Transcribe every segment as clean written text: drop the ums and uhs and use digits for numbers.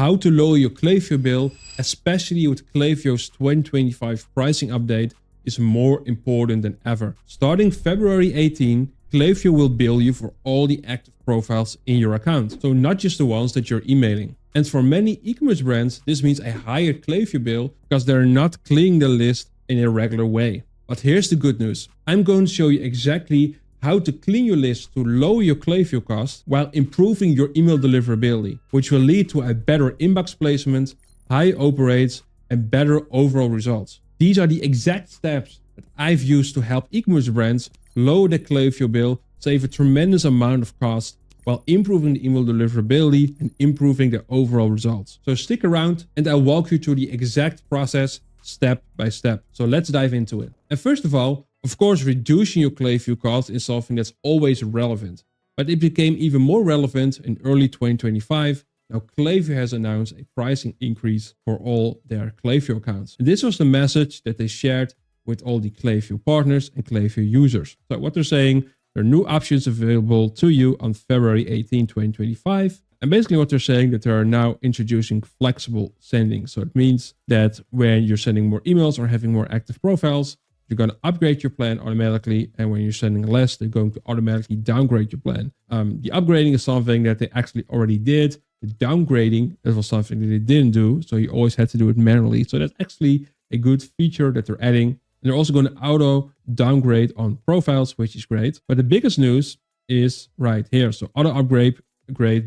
how to lower your Klaviyo bill, especially with Klaviyo's 2025 pricing update, is more important than ever. Starting February 18, Klaviyo will bill you for all the active profiles in your account. So not just the ones that you're emailing. And for many e-commerce brands, this means a higher Klaviyo bill because they're not cleaning the list in a regular way. But here's the good news. I'm going to show you exactly how to clean your list to lower your Klaviyo costs while improving your email deliverability, which will lead to a better inbox placement, high open rates, and better overall results. These are the exact steps that I've used to help e-commerce brands lower their Klaviyo bill, save a tremendous amount of cost, while improving the email deliverability and improving their overall results. So stick around and I'll walk you through the exact process step by step. So let's dive into it. And first of all, of course, reducing your Klaviyo cost is something that's always relevant, but it became even more relevant in early 2025. Now, Klaviyo has announced a pricing increase for all their Klaviyo accounts. And this was the message that they shared with all the Klaviyo partners and Klaviyo users. So what they're saying, there are new options available to you on February 18, 2025. And basically what they're saying that they are now introducing flexible sending. So it means that when you're sending more emails or having more active profiles, you're going to upgrade your plan automatically. And when you're sending less, they're going to automatically downgrade your plan. The upgrading is something that they actually already did. The downgrading, that was something that they didn't do. So you always had to do it manually. So that's actually a good feature that they're adding. And they're also going to auto downgrade on profiles, which is great. But the biggest news is right here. So auto upgrade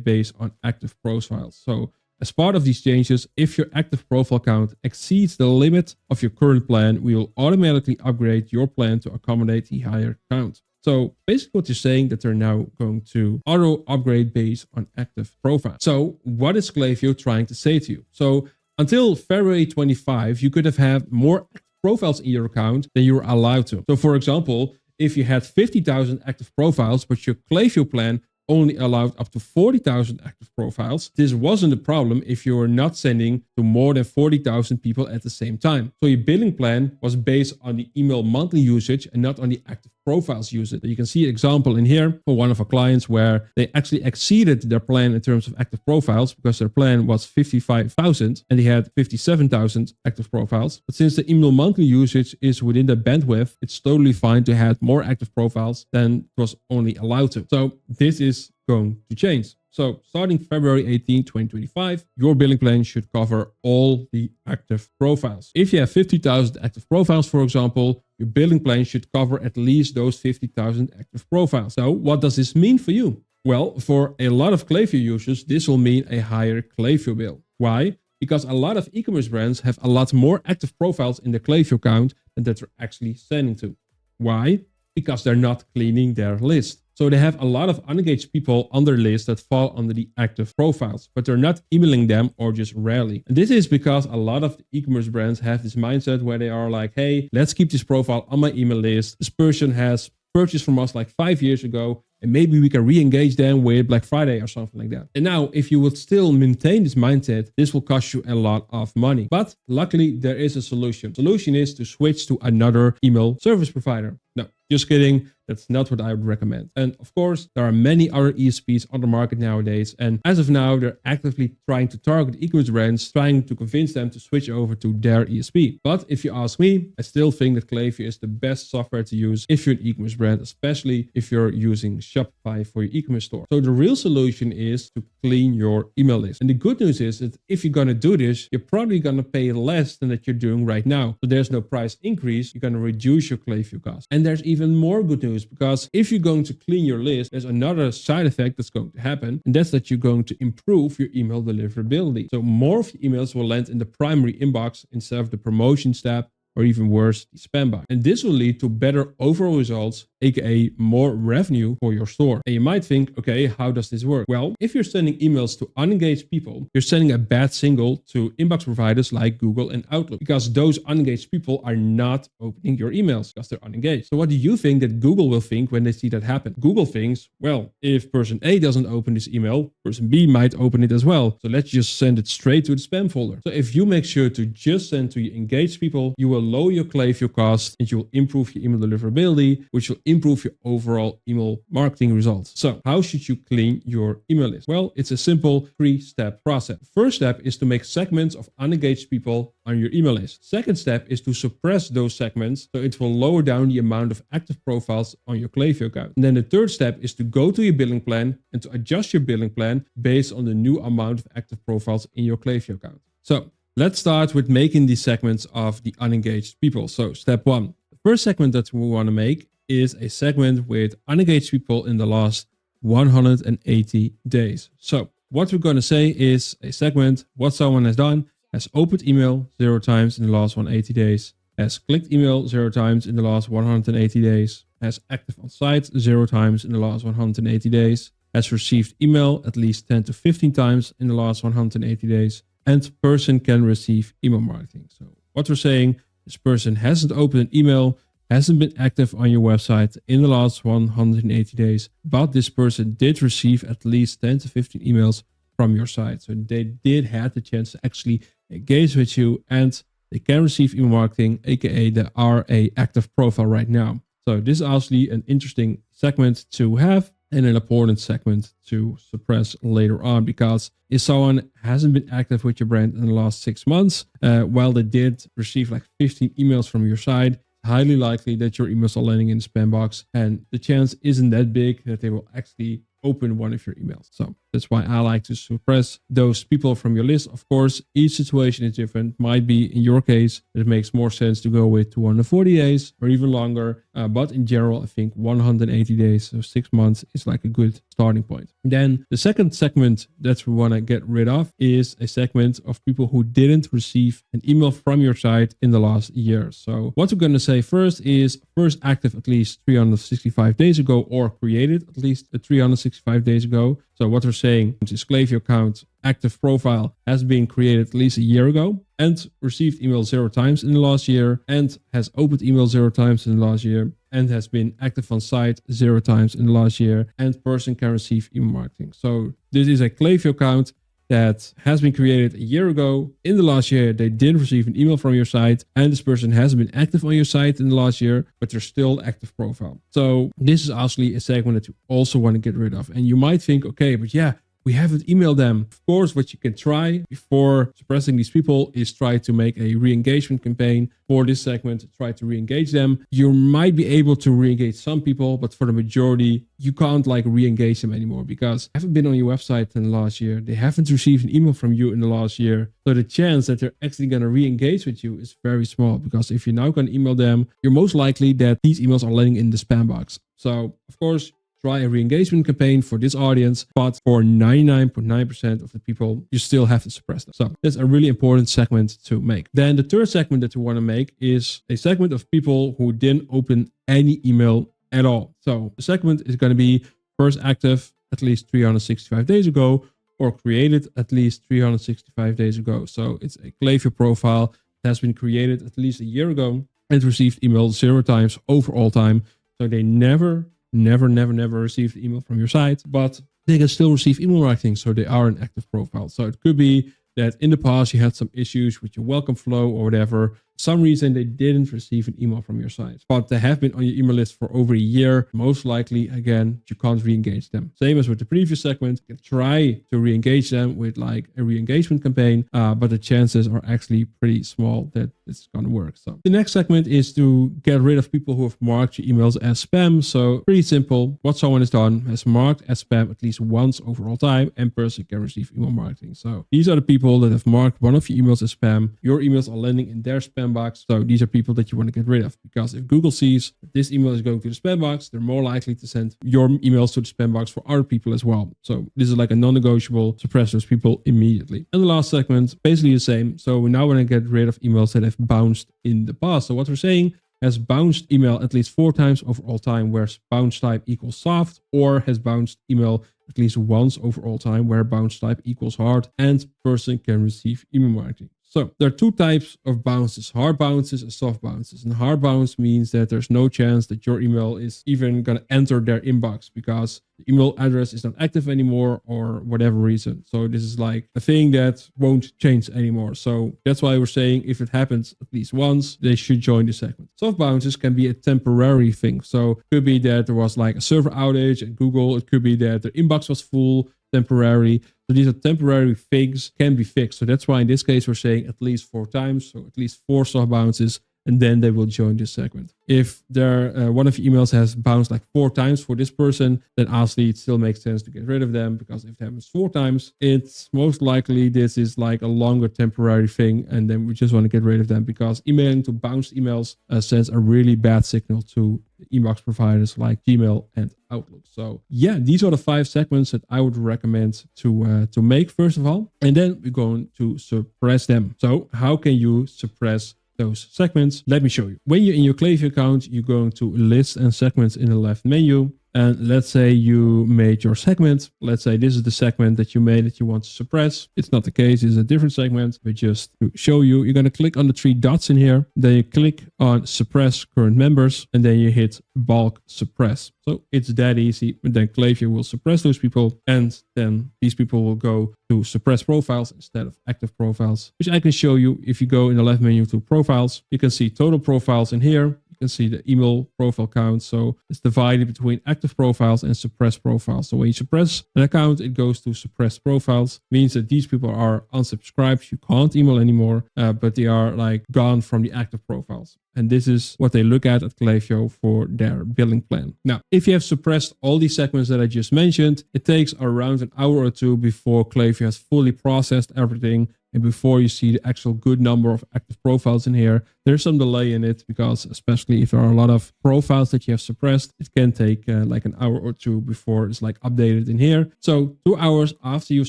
based on active profiles. So as part of these changes, if your active profile count exceeds the limit of your current plan, we will automatically upgrade your plan to accommodate the higher count. So basically what you're saying that they're now going to auto upgrade based on active profile. So what is Klaviyo trying to say to you? So until February 25, you could have had more profiles in your account than you were allowed to. So for example, if you had 50,000 active profiles, but your Klaviyo plan only allowed up to 40,000 active profiles, this wasn't a problem if you were not sending to more than 40,000 people at the same time. So your billing plan was based on the email monthly usage and not on the active profiles usage. You can see an example in here for one of our clients where they actually exceeded their plan in terms of active profiles because their plan was 55,000 and they had 57,000 active profiles. But since the email monthly usage is within the bandwidth, it's totally fine to have more active profiles than it was only allowed to. So this is going to change. So starting February 18, 2025, your billing plan should cover all the active profiles. If you have 50,000 active profiles, for example, your billing plan should cover at least those 50,000 active profiles. So what does this mean for you? Well, for a lot of Klaviyo users, this will mean a higher Klaviyo bill. Why? Because a lot of e-commerce brands have a lot more active profiles in their Klaviyo account than that they're actually sending to. Why? Because they're not cleaning their list. So they have a lot of unengaged people on their list that fall under the active profiles, but they're not emailing them or just rarely. And this is because a lot of e-commerce brands have this mindset where they are like, hey, let's keep this profile on my email list. This person has purchased from us like 5 years ago, and maybe we can re-engage them with Black Friday or something like that. And now, if you would still maintain this mindset, this will cost you a lot of money. But luckily, there is a solution. The solution is to switch to another email service provider. No, just kidding. That's not what I would recommend. And of course, there are many other ESPs on the market nowadays. And as of now, they're actively trying to target e-commerce brands, trying to convince them to switch over to their ESP. But if you ask me, I still think that Klaviyo is the best software to use if you're an e-commerce brand, especially if you're using Shopify for your e-commerce store. So the real solution is to clean your email list. And the good news is that if you're going to do this, you're probably going to pay less than that you're doing right now. So there's no price increase. You're going to reduce your Klaviyo cost. And there's even more good news, because if you're going to clean your list, there's another side effect that's going to happen, and that's that you're going to improve your email deliverability. So more of your emails will land in the primary inbox instead of the promotions tab, or even worse, the spam box. And this will lead to better overall results, aka more revenue for your store. And you might think, okay, how does this work? Well, if you're sending emails to unengaged people, you're sending a bad signal to inbox providers like Google and Outlook, because those unengaged people are not opening your emails because they're unengaged. So what do you think that Google will think when they see that happen? Google thinks, well, if person A doesn't open this email, person B might open it as well. So let's just send it straight to the spam folder. So if you make sure to just send to your engaged people, you will lower your Klaviyo cost and you will improve your email deliverability, which will improve your overall email marketing results. So how should you clean your email list? Well, it's a simple 3-step process. First step is to make segments of unengaged people on your email list. Second step is to suppress those segments so it will lower down the amount of active profiles on your Klaviyo account. And then the third step is to go to your billing plan and to adjust your billing plan based on the new amount of active profiles in your Klaviyo account. So let's start with making these segments of the unengaged people. So step 1, the first segment that we want to make is a segment with unengaged people in the last 180 days. So what we're going to say is a segment, what someone has done, has opened email 0 times in the last 180 days, has clicked email 0 times in the last 180 days, has active on site 0 times in the last 180 days, has received email at least 10 to 15 times in the last 180 days, and person can receive email marketing. So what we're saying, this person hasn't opened an email, hasn't been active on your website in the last 180 days, but this person did receive at least 10 to 15 emails from your site. So they did have the chance to actually engage with you and they can receive email marketing, aka they are a active profile right now. So this is actually an interesting segment to have and an important segment to suppress later on, because if someone hasn't been active with your brand in the last 6 months, while they did receive like 15 emails from your site, highly likely that your emails are landing in the spam box, and the chance isn't that big that they will actually open one of your emails. So that's why I like to suppress those people from your list. Of course, each situation is different. Might be in your case, it makes more sense to go with 240 days or even longer. But in general, I think 180 days, so 6 months is like a good starting point. Then the second segment that we want to get rid of is a segment of people who didn't receive an email from your site in the last year. So what we're going to say first is first active at least 365 days ago or created at least 365 days ago. So what we're saying is Klaviyo account active profile has been created at least a year ago and received email 0 times in the last year and has opened email 0 times in the last year and has been active on site 0 times in the last year, and person can receive email marketing. So this is a Klaviyo account that has been created a year ago. In the last year, they did receive an email from your site, and this person hasn't been active on your site in the last year, but they're still active profile. So this is actually a segment that you also want to get rid of. And you might think, okay, but yeah, we haven't emailed them. Of course, what you can try before suppressing these people is try to make a re-engagement campaign for this segment, try to re-engage them. You might be able to re-engage some people, but for the majority, you can't like re-engage them anymore because they haven't been on your website in the last year. They haven't received an email from you in the last year. So the chance that they're actually going to re-engage with you is very small, because if you're now going to email them, you're most likely that these emails are landing in the spam box. So of course, try a re-engagement campaign for this audience, but for 99.9% of the people, you still have to suppress them. So that's a really important segment to make. Then the third segment that you want to make is a segment of people who didn't open any email at all. So the segment is going to be first active at least 365 days ago or created at least 365 days ago. So it's a Klaviyo profile that has been created at least a year ago and received email 0 times over all time. So they never received email from your site, but they can still receive email marketing. So they are an active profile. So it could be that in the past you had some issues with your welcome flow or whatever. Some reason they didn't receive an email from your site, but they have been on your email list for over a year. Most likely, again, you can't re-engage them. Same as with the previous segment, you can try to re-engage them with like a re-engagement campaign, but the chances are actually pretty small that it's going to work. So the next segment is to get rid of people who have marked your emails as spam. So pretty simple. What someone has done has marked as spam at least once over all time, and person can receive email marketing. So these are the people that have marked one of your emails as spam. Your emails are landing in their spam box. So these are people that you want to get rid of, because if Google sees that this email is going to the spam box, they're more likely to send your emails to the spam box for other people as well. So this is like a non-negotiable, suppress those people immediately. And the last segment, basically the same. So we now want to get rid of emails that have bounced in the past. So what we're saying, has bounced email at least 4 times over all time, where bounce type equals soft, or has bounced email at least once over all time, where bounce type equals hard, and person can receive email marketing. So there are two types of bounces, hard bounces and soft bounces. And hard bounce means that there's no chance that your email is even going to enter their inbox because the email address is not active anymore or whatever reason. So this is like a thing that won't change anymore. So that's why we're saying if it happens at least once, they should join the segment. Soft bounces can be a temporary thing. So it could be that there was like a server outage at Google. It could be that the inbox was full, temporary. So these are temporary things, can be fixed. So that's why in this case, we're saying at least 4 times. So at least 4 soft bounces, and then they will join this segment. If one of your emails has bounced like 4 times for this person, then honestly, it still makes sense to get rid of them, because if it happens 4 times, it's most likely this is like a longer temporary thing, and then we just want to get rid of them, because emailing to bounced emails sends a really bad signal to the inbox providers like Gmail and Outlook. So yeah, these are the 5 segments that I would recommend to make first of all, and then we're going to suppress them. So how can you suppress those segments? Let me show you. When you're in your Klaviyo account, you're going to list and segments in the left menu. And let's say you made your segment. Let's say this is the segment that you made that you want to suppress. It's not the case, it's a different segment, but just to show you, you're going to click on the 3 dots in here. Then you click on suppress current members, and then you hit bulk suppress. So it's that easy. And then Klaviyo will suppress those people, and then these people will go to suppress profiles instead of active profiles, which I can show you. If you go in the left menu to profiles, you can see total profiles in here. You can see the email profile count. So it's divided between active profiles and suppressed profiles. So when you suppress an account, it goes to suppressed profiles. Means that these people are unsubscribed. You can't email anymore, but they are like gone from the active profiles. And this is what they look at Klaviyo for their billing plan. Now, if you have suppressed all these segments that I just mentioned, it takes around an hour or 2 before Klaviyo has fully processed everything, and before you see the actual good number of active profiles in here. There's some delay in it, because especially if there are a lot of profiles that you have suppressed, it can take like an hour or 2 before it's like updated in here. So 2 hours after you've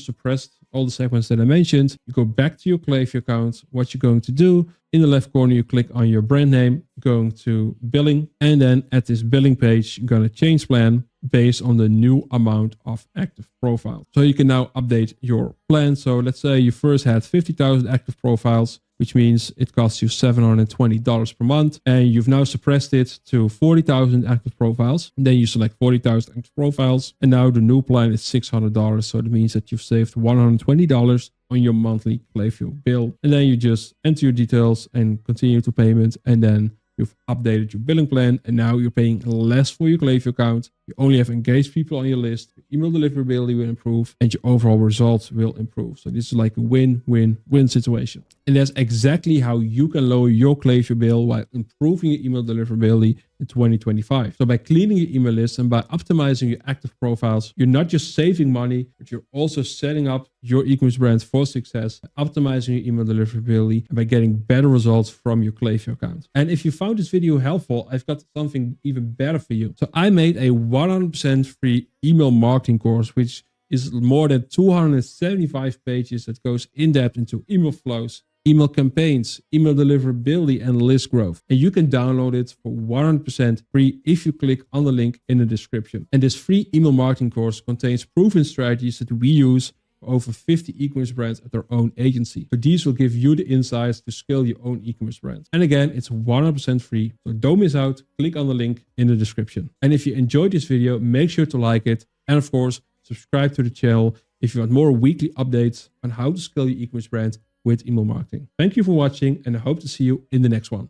suppressed all the segments that I mentioned, you go back to your Klaviyo account. What you're going to do, in the left corner, you click on your brand name, going to billing, and then at this billing page, you're going to change plan based on the new amount of active profiles. So you can now update your plan. So let's say you first had 50,000 active profiles, which means it costs you $720 per month. And you've now suppressed it to 40,000 active profiles. And then you select 40,000 active profiles. And now the new plan is $600. So that means that you've saved $120 on your monthly Klaviyo bill. And then you just enter your details and continue to payment. And then you've updated your billing plan, and now you're paying less for your Klaviyo account. You only have engaged people on your list. Your email deliverability will improve, and your overall results will improve. So this is like a win-win-win situation. And that's exactly how you can lower your Klaviyo bill while improving your email deliverability in 2025. So by cleaning your email list and by optimizing your active profiles, you're not just saving money, but you're also setting up your e-commerce brand for success, by optimizing your email deliverability, and by getting better results from your Klaviyo account. And if you found this video helpful, I've got something even better for you. So I made a 100% free email marketing course, which is more than 275 pages that goes in depth into email flows, email campaigns, email deliverability, and list growth. And you can download it for 100% free if you click on the link in the description. And this free email marketing course contains proven strategies that we use for over 50 e-commerce brands at their own agency. So these will give you the insights to scale your own e-commerce brand. And again, it's 100% free. So don't miss out. Click on the link in the description. And if you enjoyed this video, make sure to like it. And of course, subscribe to the channel if you want more weekly updates on how to scale your e-commerce brand with email marketing. Thank you for watching, and I hope to see you in the next one.